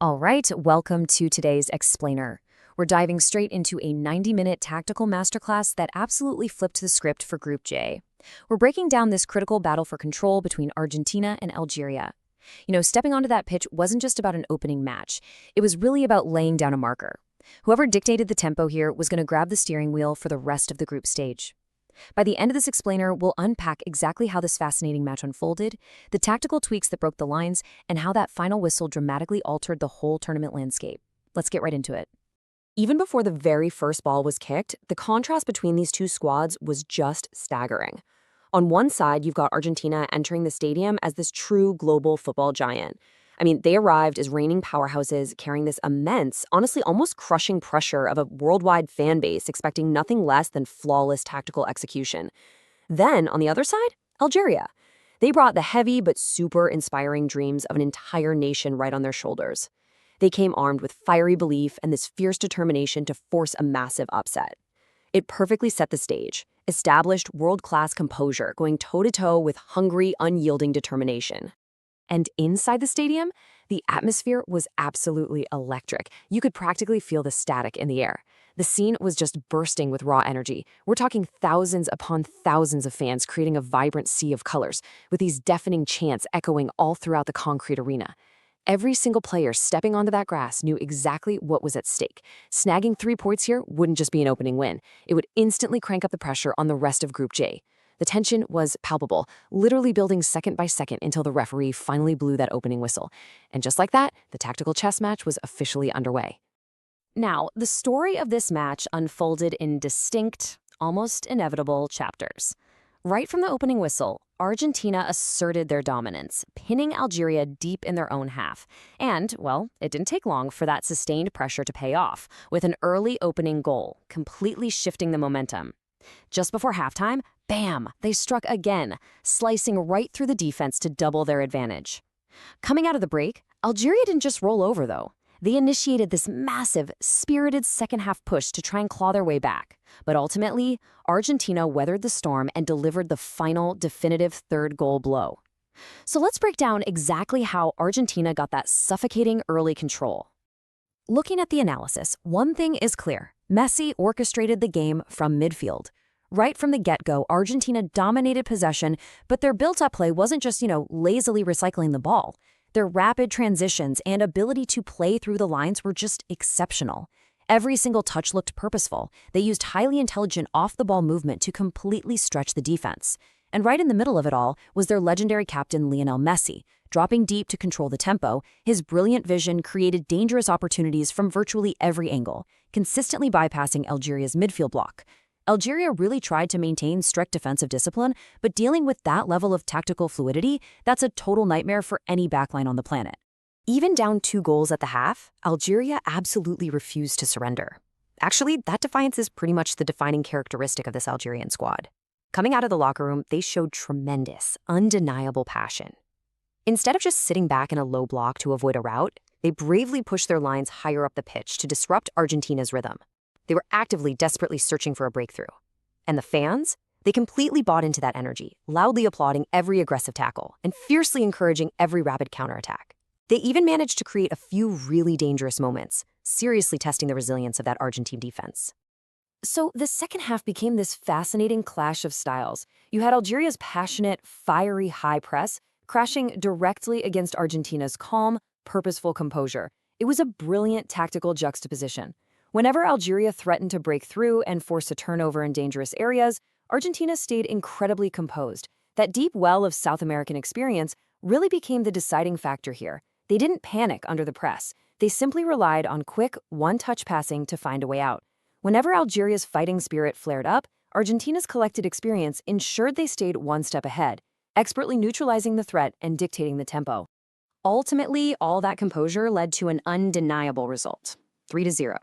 All right, welcome to today's Explainer. We're diving straight into a 90-minute tactical masterclass that absolutely flipped the script for Group J. We're breaking down this critical battle for control between Argentina and Algeria. Stepping onto that pitch wasn't just about an opening match. It was really about laying down a marker. Whoever dictated the tempo here was going to grab the steering wheel for the rest of the group stage. By the end of this explainer, we'll unpack exactly how this fascinating match unfolded, the tactical tweaks that broke the lines, and how that final whistle dramatically altered the whole tournament landscape. Let's get right into it. Even before the very first ball was kicked, the contrast between these two squads was just staggering. On one side, you've got Argentina entering the stadium as this true global football giant. They arrived as reigning powerhouses carrying this immense, honestly almost crushing pressure of a worldwide fan base expecting nothing less than flawless tactical execution. Then, on the other side, Algeria. They brought the heavy but super inspiring dreams of an entire nation right on their shoulders. They came armed with fiery belief and this fierce determination to force a massive upset. It perfectly set the stage, established world-class composure going toe-to-toe with hungry, unyielding determination. And inside the stadium, the atmosphere was absolutely electric. You could practically feel the static in the air. The scene was just bursting with raw energy. We're talking thousands upon thousands of fans creating a vibrant sea of colors, with these deafening chants echoing all throughout the concrete arena. Every single player stepping onto that grass knew exactly what was at stake. Snagging 3 points here wouldn't just be an opening win. It would instantly crank up the pressure on the rest of Group J. The tension was palpable, literally building second by second until the referee finally blew that opening whistle. And just like that, the tactical chess match was officially underway. Now, the story of this match unfolded in distinct, almost inevitable chapters. Right from the opening whistle, Argentina asserted their dominance, pinning Algeria deep in their own half. And, well, it didn't take long for that sustained pressure to pay off, with an early opening goal, completely shifting the momentum. Just before halftime, bam, they struck again, slicing right through the defense to double their advantage. Coming out of the break, Algeria didn't just roll over, though. They initiated this massive, spirited second-half push to try and claw their way back. But ultimately, Argentina weathered the storm and delivered the final, definitive third goal blow. So let's break down exactly how Argentina got that suffocating early control. Looking at the analysis, one thing is clear. Messi orchestrated the game from midfield. Right from the get-go, Argentina dominated possession, but their built-up play wasn't just, lazily recycling the ball. Their rapid transitions and ability to play through the lines were just exceptional. Every single touch looked purposeful. They used highly intelligent off-the-ball movement to completely stretch the defense. And right in the middle of it all was their legendary captain Lionel Messi. Dropping deep to control the tempo, his brilliant vision created dangerous opportunities from virtually every angle, consistently bypassing Algeria's midfield block. Algeria really tried to maintain strict defensive discipline, but dealing with that level of tactical fluidity, that's a total nightmare for any backline on the planet. Even down 2 goals at the half, Algeria absolutely refused to surrender. Actually, that defiance is pretty much the defining characteristic of this Algerian squad. Coming out of the locker room, they showed tremendous, undeniable passion. Instead of just sitting back in a low block to avoid a rout, they bravely pushed their lines higher up the pitch to disrupt Argentina's rhythm. They were actively, desperately searching for a breakthrough. And the fans? They completely bought into that energy, loudly applauding every aggressive tackle and fiercely encouraging every rapid counterattack. They even managed to create a few really dangerous moments, seriously testing the resilience of that Argentine defense. So the second half became this fascinating clash of styles. You had Algeria's passionate, fiery high press crashing directly against Argentina's calm, purposeful composure. It was a brilliant tactical juxtaposition. Whenever Algeria threatened to break through and force a turnover in dangerous areas, Argentina stayed incredibly composed. That deep well of South American experience really became the deciding factor here. They didn't panic under the press. They simply relied on quick, one-touch passing to find a way out. Whenever Algeria's fighting spirit flared up, Argentina's collected experience ensured they stayed one step ahead, expertly neutralizing the threat and dictating the tempo. Ultimately, all that composure led to an undeniable result, 3-0.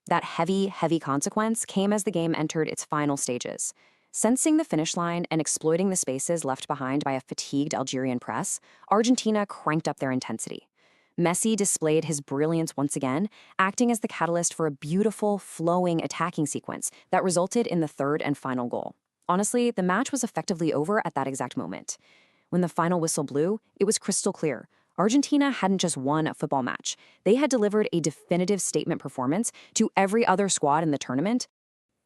That heavy consequence came as the game entered its final stages. Sensing the finish line and exploiting the spaces left behind by a fatigued Algerian press, Argentina cranked up their intensity. Messi displayed his brilliance once again, acting as the catalyst for a beautiful, flowing attacking sequence that resulted in the third and final goal. Honestly, the match was effectively over at that exact moment. When the final whistle blew, it was crystal clear. Argentina hadn't just won a football match. They had delivered a definitive statement performance to every other squad in the tournament.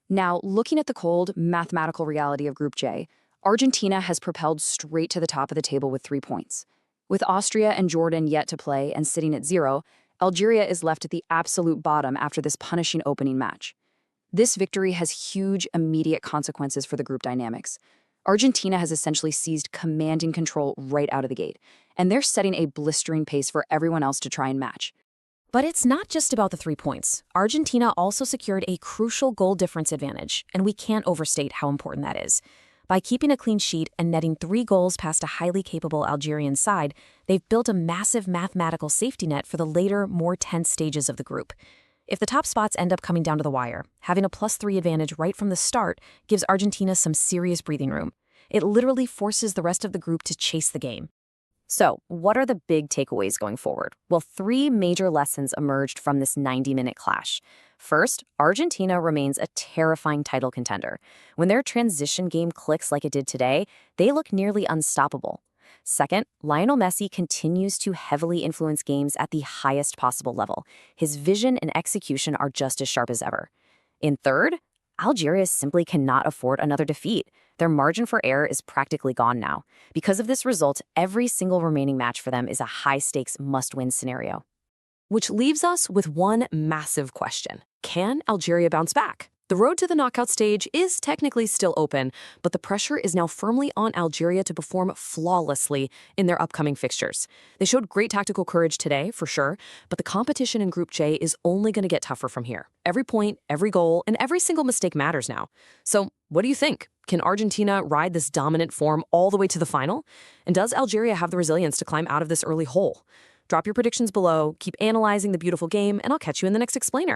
Now, looking at the cold, mathematical reality of Group J, Argentina has propelled straight to the top of the table with 3 points. With Austria and Jordan yet to play and sitting at 0, Algeria is left at the absolute bottom after this punishing opening match. This victory has huge, immediate consequences for the group dynamics. Argentina has essentially seized commanding control right out of the gate, and they're setting a blistering pace for everyone else to try and match. But it's not just about the 3 points. Argentina also secured a crucial goal difference advantage, and we can't overstate how important that is. By keeping a clean sheet and netting 3 goals past a highly capable Algerian side, they've built a massive mathematical safety net for the later, more tense stages of the group. If the top spots end up coming down to the wire, having a +3 advantage right from the start gives Argentina some serious breathing room. It literally forces the rest of the group to chase the game. So, what are the big takeaways going forward? Well, 3 major lessons emerged from this 90-minute clash. First, Argentina remains a terrifying title contender. When their transition game clicks like it did today, they look nearly unstoppable. Second, Lionel Messi continues to heavily influence games at the highest possible level. His vision and execution are just as sharp as ever. And third, Algeria simply cannot afford another defeat. Their margin for error is practically gone now. Because of this result, every single remaining match for them is a high-stakes must-win scenario. Which leaves us with one massive question. Can Algeria bounce back? The road to the knockout stage is technically still open, but the pressure is now firmly on Algeria to perform flawlessly in their upcoming fixtures. They showed great tactical courage today, for sure, but the competition in Group J is only going to get tougher from here. Every point, every goal, and every single mistake matters now. So, what do you think? Can Argentina ride this dominant form all the way to the final? And does Algeria have the resilience to climb out of this early hole? Drop your predictions below, keep analyzing the beautiful game, and I'll catch you in the next explainer.